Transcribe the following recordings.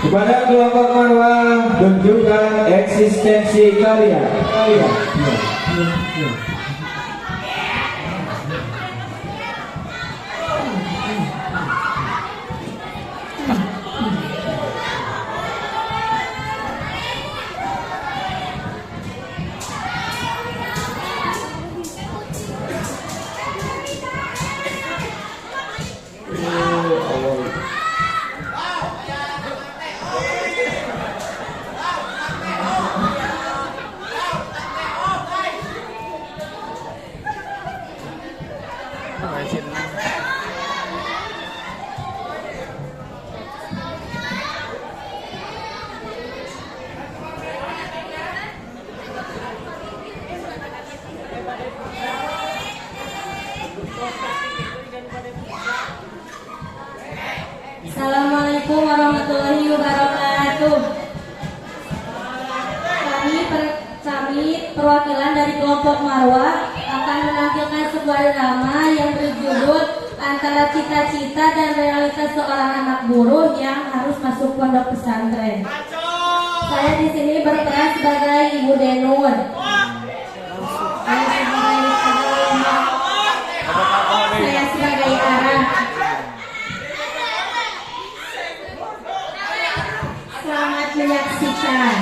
Kepada kelompok Marwah tunjukkan eksistensi kalian. Assalamualaikum warahmatullahi wabarakatuh. Kami perwakilan dari kelompok Marwah akan menampilkan sebuah drama yang berjudul Antara Cita-Cita dan Realitas Seorang Anak Buruh yang Harus Masuk Pondok Pesantren. Saya di sini berperan sebagai Ibu Denur. Saya sebagai Ara. Selamat menyaksikan.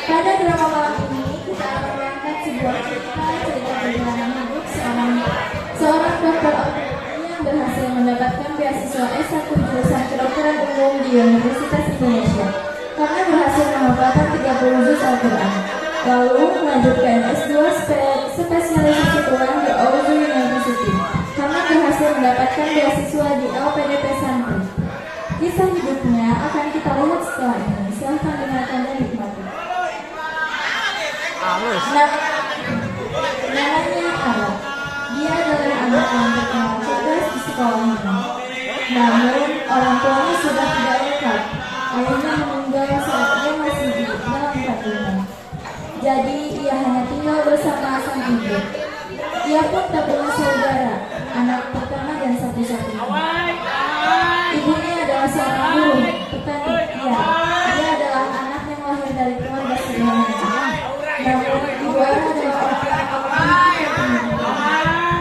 Pada drama malam ini kita akan mengangkat sebuah cerita perjalanan hidup seorang dokter yang berhasil mendapatkan beasiswa S1 jurusan kedokteran umum di Universitas Indonesia karena berhasil menghafalkan 30 juz Al-Quran, lalu melanjutkan S2 spesialisasi tulang di Ozu University karena berhasil mendapatkan beasiswa di LPDP Santri. Kisah hidupnya akan kita lihat setelah ini. Silahkan dengarkan dan nikmati. Namanya Ara. Dia adalah anak yang terkenal cerdas di sekolahnya. Namun orang tuanya sudah tidak lengkap. Ayahnya meninggal saat dia masih di dalam kandungan. Jadi ia hanya tinggal bersama sang ibu. Ia pun tak punya saudara, anak pertama dan satu-satunya. Ibunya adalah seorang buruh, petani. Dia adalah anak yang lahir dari keluarga sederhana. Namun ibu Ara adalah orang yang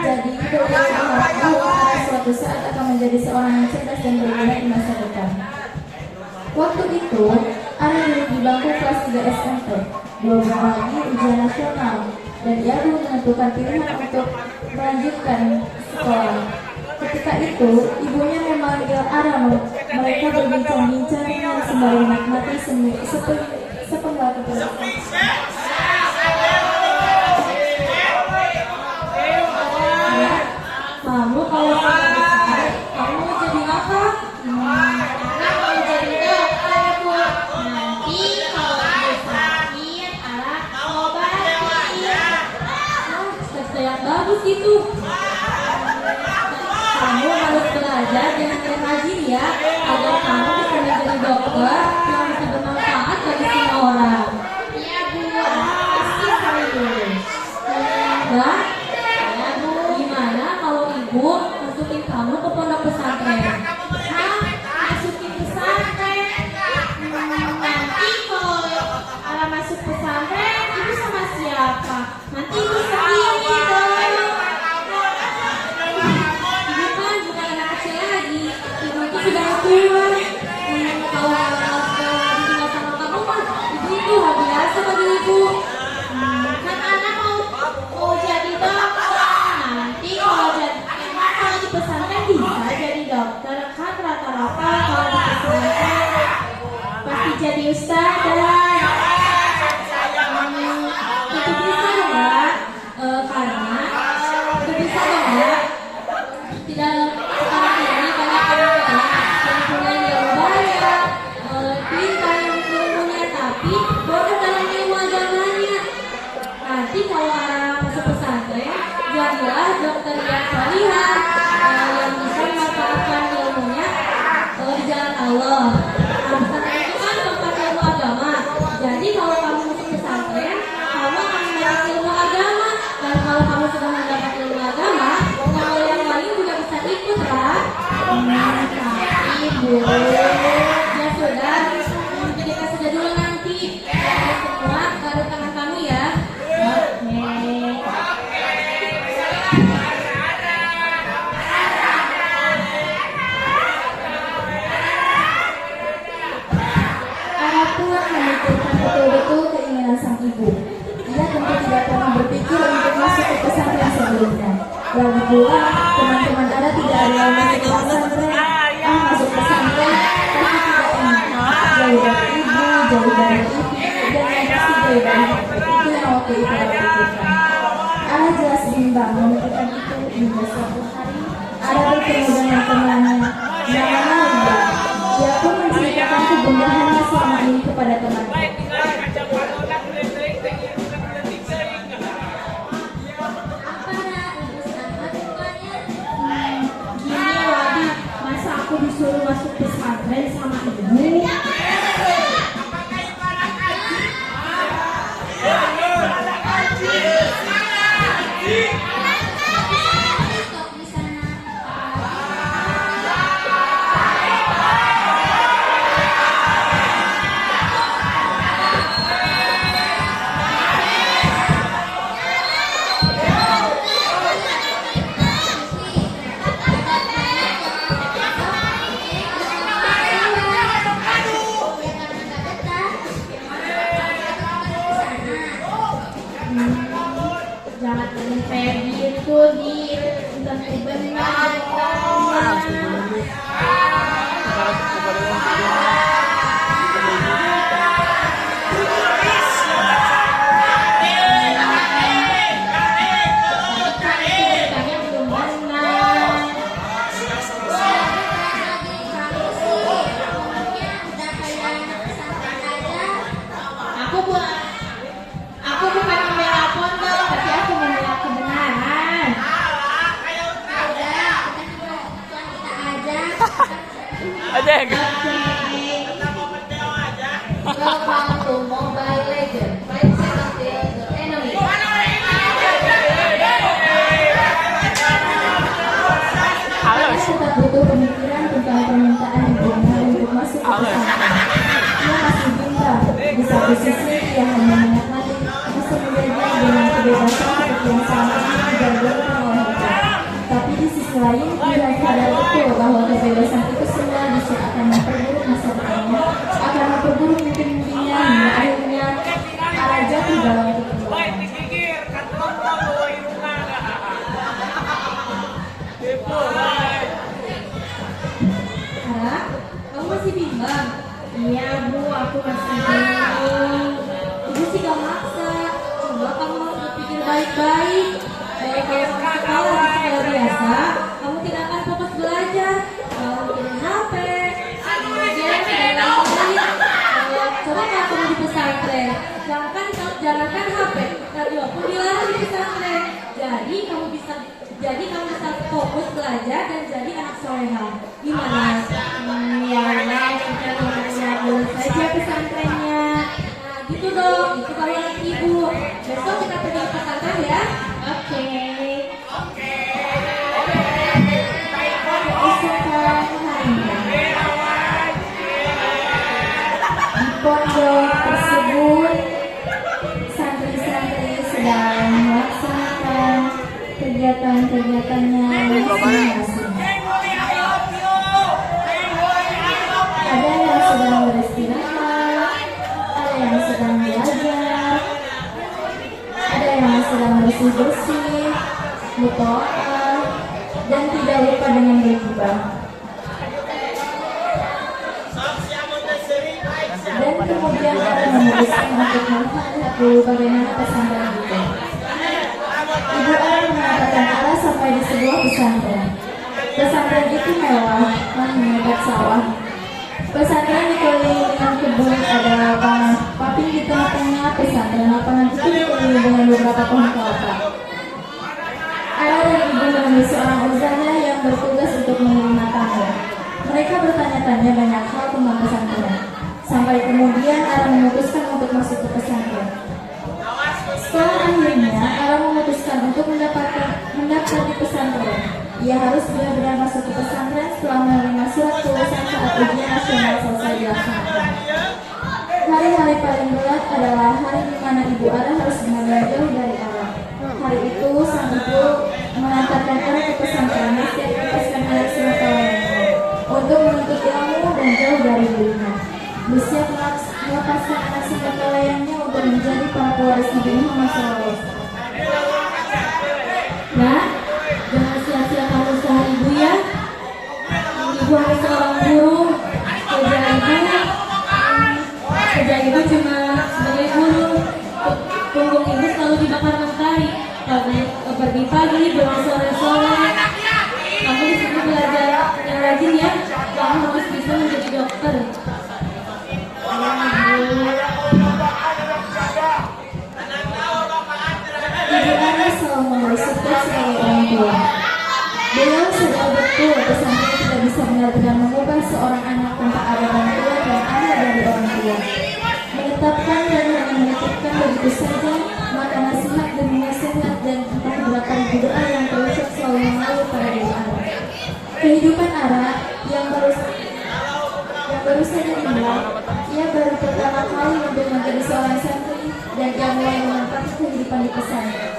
jadi beliau berharap bahwa Ara suatu saat akan menjadi seorang yang cerdas dan berguna di masa depan. Waktu itu, Ara duduk di bangku kelas 3 SMP. Belum lagi ujian nasional, dan ia belum menentukan pilihan untuk melanjutkan sekolah. Ketika itu, ibunya memanggil Ara. Mereka berbincang-bincang dengan sembari menikmati sepenggal keputusan. Kamu kalau besar, kamu mau jadi apa? Ara mau jadi dokter, Bu. Nanti kalau ada sakit, Ara obatin. Tes yang bagus itu. Kamu harus belajar dengan rajin ya, agar kamu bisa menjadi dokter yang bisa bermanfaat bagi semua orang. Iya, Bu. Ustaz dan itu bisa enggak? Karena itu bisa enggak? Tidak sekarang ini banyak orang yang punya ilmu banyak, pintar yang ilmunya tapi bodoh dalam ilmu agamanya. Nanti kalau anak masuk pesantren, jadilah dokter yang salihah, yang bisa memanfaatkan ilmunya di jalan Allah. Nah, pesantren itu kan tempat ilmu agama. Jadi kalau kamu masuk pesantren, kamu akan mendapat ilmu agama. Dan kalau kamu sudah mendapat ilmu agama, kalau yang lain juga bisa ikut lah. Tapi Bu, ya sudah, kita saja dulu nanti. Semua taruh tangan kamu ya. Apapun memikirkan betul-betul keinginan sang ibu. Dia tentu tidak pernah berpikir untuk masuk ke pesantren sebelumnya. Lagi pula, teman-teman Ada tidak ada yang masuk ke pesantren. Masuk pesantren pasti tidak enak. Jauh dari ibu, jauh dari ibu, dan yang pasti jauh dari ibu. Itu yang waktu itu Ada pikirkan. Ada jelas bimbang memikirkan itu hingga suatu hari. Ada bertemu dengan temannya, namanya Linda. Dia pun menceritakan kegundahannya selama ini kepada temannya. Gini Wadi, masa aku disuruh masuk pesantren sama ibu? Jangan kayak gitu di benar. Aku bukan membela pondok, tapi aku membela kebenaran. Ajeng. Welcome to Mobile Legends. Fight seconds till the enemy. Saya tetap butuh pemikiran tentang permintaan ibunya untuk masuk ke pesantren. Ia masih bimbang. Di satu sisi ia hanya menikmati masa mudanya dengan kebebasan seperti yang selama ini dijalankan oleh ibu. Tapi di sisi lain ia sadar betul bahwa kebebasan itu semua bisa akan memperburuk masa depannya, akan memperburuk mimpi-mimpinya hingga akhirnya arah jatuh dalam keperluan. Ara, kamu masih bimbang? Iya Bu, aku masih bingung. Ibu sih gak maksa. Coba kamu berpikir baik-baik. Kalau kamu sekolah di sekolah biasa, kamu tidak akan fokus belajar. Kalau mikirin HP, kemudian lain-lain. Coba kalau kamu di pesantren, jangankan HP, radio pun dilarang di pesantren. Jadi kamu bisa fokus belajar dan jadi anak soleha. Gimana? Ya, kita lihat dulu saja pesantrennya. Nah, gitu dong. Itu kalau lagi ibu. Besok kita pergi ke pesantren ya. Oke. Di pondok tersebut, santri-santri sedang melaksanakan kegiatan-kegiatannya masing-masing. Ada yang sedang beristirahat, ada yang sedang belajar, ada yang sedang bersih-bersih, berdoa, dan tidak lupa dengan bergibah. Dan kemudian Ara memutuskan untuk melihat dulu bagaimana pesantren itu. Ibu Ara mengatakan Ara sampai di sebuah pesantren. Pesantren itu mewah dan menyebat sawah. Pesantren dikelilingi dengan kebun, ada lapangan paping di tengah-tengah pesantren. Lapangan itu dikelilingi dengan beberapa pohon kelapa. Ara dan ibu menemui seorang ustazah yang bertugas untuk menerima tamu. Mereka bertanya-tanya banyak hal tentang pesantren. Sampai kemudian Ara memutuskan untuk masuk ke pesantren. Setelah akhirnya Ara memutuskan untuk mendaftar di pesantren. Ia harus benar-benar masuk ke pesantren setelah menerima surat kelulusan saat ujian nasional selesai dilaksanakan. Hari-hari paling berat adalah hari di mana ibu Ara harus benar-benar jauh dari Ara. Hari itu sang ibu mengantarkan Ara ke pesantren setiap lepaskan anak sematawayangnya untuk menuntut ilmu dan jauh dari dirinya. Bersiap melepaskan anak sematawayangnya untuk menjadi para pewaris Nabi Muhammad SAW. Nah, jangan sia-siakan usaha ibu ya. Ibu hanya seorang guru. Kerja ibu cuma sebagai guru. Punggung ibu selalu dibakar matahari. Pergi pagi, pulang sore-sore. Kamu di sini belajar yang rajin ya. Kamu harus bisa menjadi dokter. Ibu Ara selalu memberi support sebagai orang tua. Beliau sadar betul pesantren tidak bisa benar-benar mengubah seorang anak tanpa ada bantuan dan ada dari orang tua. Menetapkan dan hanya menitipkan begitu saja, maka nasihat demi nasihat dan entah berapa ribu doa yang terucap selalu mengalir pada diri Ara. Kehidupan Ara yang baru saja dimulai, ia baru pertama kali untuk menjadi seorang santri dan ia mulai menempati kehidupan di pesantren.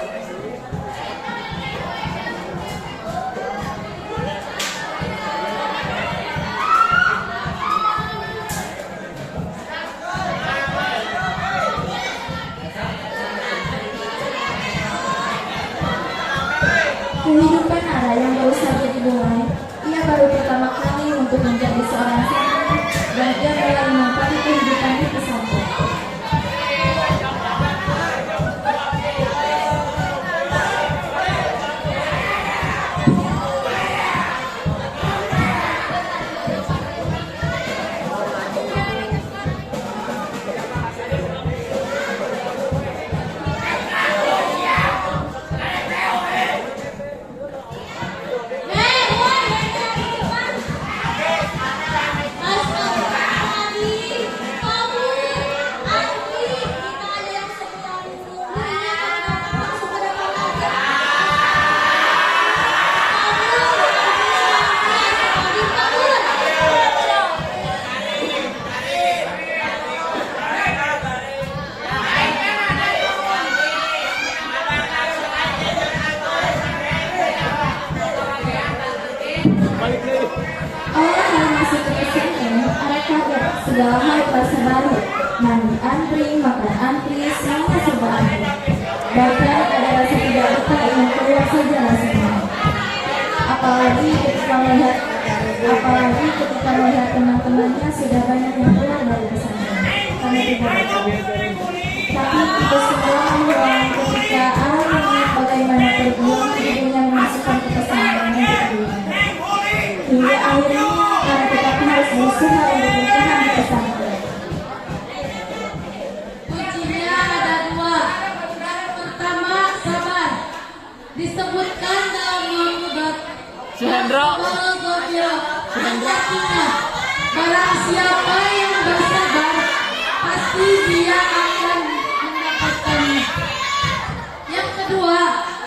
Kehidupan Ara yang baru saja dimulai, ia baru pertama kali untuk menjadi seorang santri dan ia mulai menempati kehidupan di pesantren. Awal Ara masuk ke pesantren, Ara kaget segala hal terasa baru. Mandi antri, makan antri, semuanya serba antri. Bahkan ada rasa tidak betah ingin keluar saja rasanya. Apalagi ketika melihat teman-temannya sudah banyak yang keluar dari pesantren. Kami tidak tahu. Tapi itu semua menghilang ketika Ara melihat bagaimana perjuangan ibunya memasukkan ke pesantren untuk dirinya. Hingga akhirnya Ara tetap harus berusaha untuk bertahan di pesantren. Kuncinya ada dua. Yang pertama, sabar. Disebutkan dalam Al-Quran. Suhendro. Artinya, barang siapa yang bersabar, pasti dia akan mendapatkannya. Yang kedua,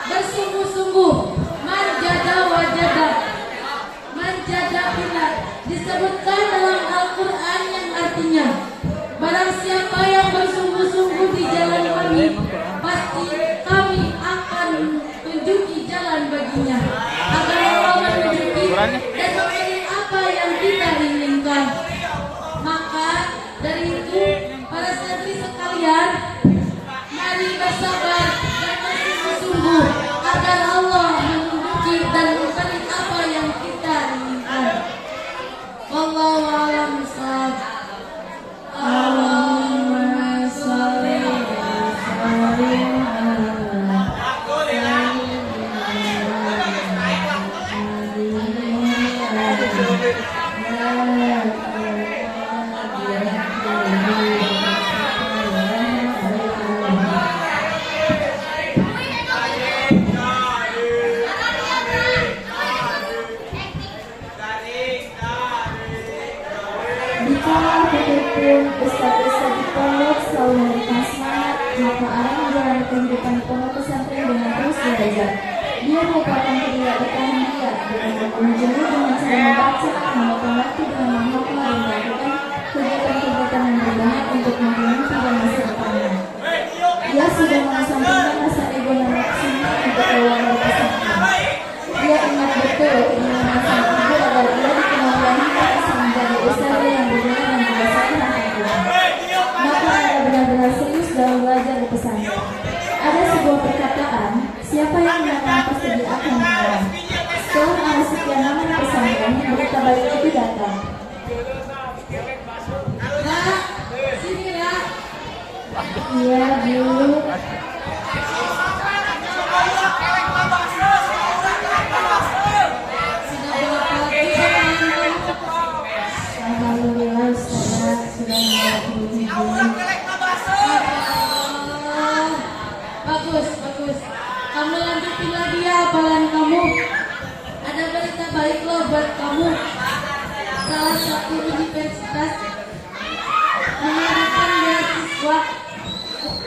bersungguh-sungguh. Manjada wajada. Manjada billah. Disebutkan dalam Al-Quran yang artinya, barang siapa yang bersungguh-sungguh di jalan kami, pasti kami akan tunjuki jalan baginya, agar Allah menunjuki dan memberi apa yang kita inginkan. Maka dari itu, para santri sekalian, mari bersabar dan bersungguh-sungguh agar Allah menunjuki dan memberi apa yang kita inginkan. Wallahu a'lam bishawab. maka Ara menjalani kehidupan di pondok pesantren dengan terus belajar. Dia merupakan kedua bertahan dia dengan menjadi dengan cara membaca, memakan waktu dengan menghafal dan melakukan kegiatan-kegiatan yang berguna untuk mengimpi dan masa depannya. Dia sudah mengesampingkan rasa ego dan nafsunya untuk keluar dari pesantren. Dia ingat betul keinginan sang ibu agar ia dikenal wanita bisa menjadi usaha yang berguna dan dirasakan akan Tuhan. Maka Ara benar-benar serius dalam belajar di pesantren. Ada sebuah perkataan, siapa yang menang pasti dia akan menang. Setelah Ara sekian lama di pesantren, berita baik itu datang. Nak, sini nak. Iya, Bu. Alhamdulillah Ustaz, sudah menjadi Bagus, bagus. Kamu lanjutin lagi ya hafalan kamu. Ada berita baik loh buat kamu. Salah satu universitas mengadakan beasiswa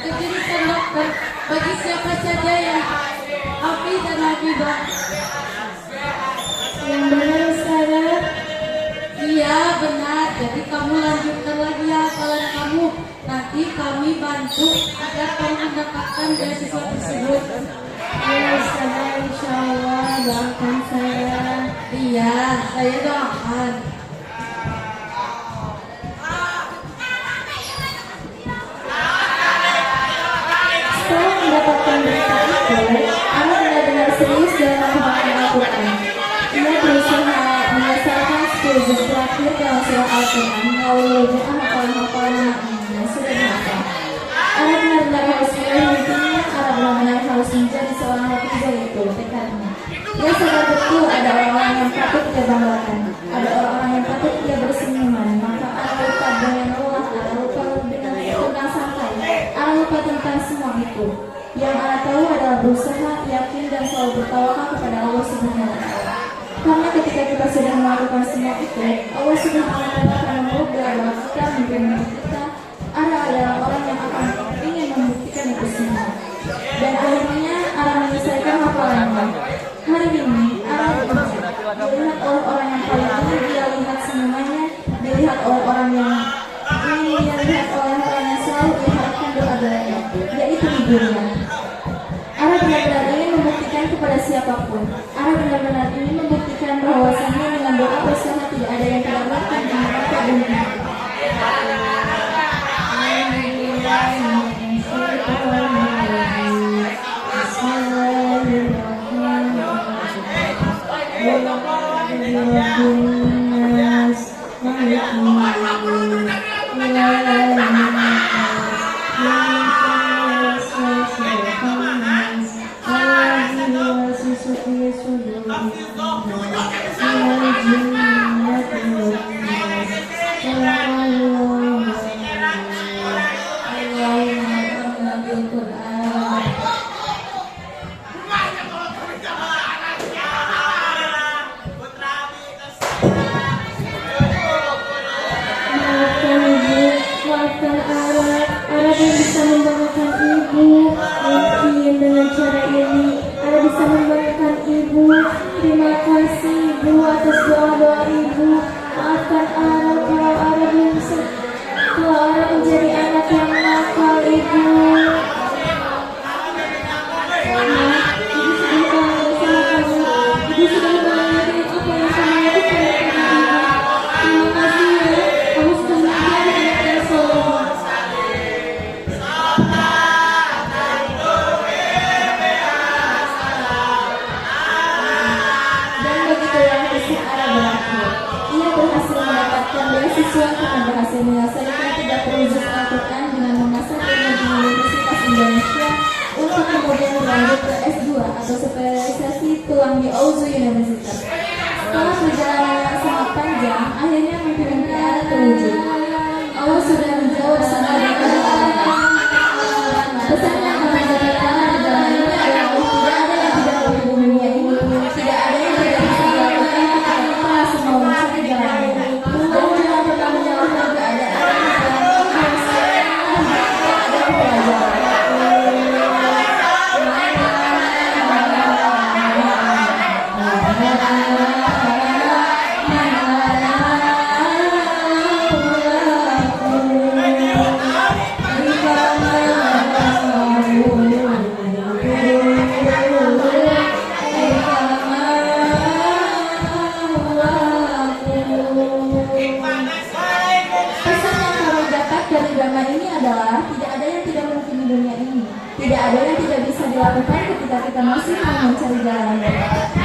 ke jurusan dokter bagi siapa saja yang Afi dan Habibah. yang benar Ustaz. Iya benar, jadi kamu lanjutkan lagi ya hafalan kamu. Nanti kami bantu agar kamu mendapatkan beasiswa tersebut. Ya Ustaz, insya Allah doakan saya. Iya, saya doakan. Setelah mendapatkan berita itu, Ara benar-benar serius dalam menghafal Al-Quran. Ia berusaha menyelesaikan 10 juz terakhir dalam surah Al-Quran melalui doa hafalan-hafalan maknanya sudah dihafal. Ara benar-benar harus meraih mimpinya. Ara benar-benar harus menjadi seorang hafizah itu tekadnya. Ia sadar betul ada orang-orang yang patut ia banggakan, ada orang-orang yang patut ia bersenyuman. Maka Ara lupa dengan lelah, Ara lupa dengan tentang santai, Ara lupa tentang semua itu. Yang Ara tahu adalah berusaha, yakin dan selalu bertawakal kepada Allah Subhanahu wa Ta'ala. Karena ketika kita sudah melakukan semua itu, Allah Subhanahu wa Ta'ala akan mengubah bahwa kita mimpi kita. Ara adalah orang yang akan ingin membuktikan itu semua. Dan akhirnya Ara menyelesaikan hafalannya. Hari ini Ara dilihat oleh orang yang paling ingin dia lihat semuanya, dilihat oleh orang yang ingin dia lihat oleh orang yang selalu diharapkan doa-doanya, yaitu ibunya. Ara benar-benar ingin membuktikan kepada siapapun. Ara benar-benar ingin membuktikan bahwasannya dengan doa usaha tidak ada yang tidak mungkin di neraka bumi. Maafkan Ara belum bisa membanggakan ibu. Mungkin dengan cara ini Ara bisa membanggakan ibu. Terima kasih ibu atas doa-doa ibu. Maafkan Ara kalau Ara belum bisa, kalau Ara menjadi anak yang nakal ibu. Ibu sudah mengajarin apa yang saya lakukan kepada ibu. Terima kasih ya, kamu sudah menjadi anak yang soleh. Dan begitulah kisah Ara berakhir. Ia berhasil mendapatkan beasiswa karena berhasil menyelesaikan 30 juz Al-Quran dengan memasarkannya di Universitas Indonesia untuk kemudian berlanjut ke S2 atau spesialisasi tulang di Ozu Universitas. Setelah perjalanan yang sangat panjang, akhirnya mimpi-mimpi Ara terwujud. Allah sudah menjawab semua doa. Pesan yang kami dapatkan di dalam ini adalah tidak ada yang tidak boleh di dunia ini, tidak ada yang tidak bisa dilakukan ketika kita semua mencari jalannya. Dan jangan pernah menyalahkan keadaan yang harus ada pelajaran. adalah tidak ada yang tidak mungkin di dunia ini. Tidak ada yang tidak bisa dilakukan ketika kita masih mau mencari jalan.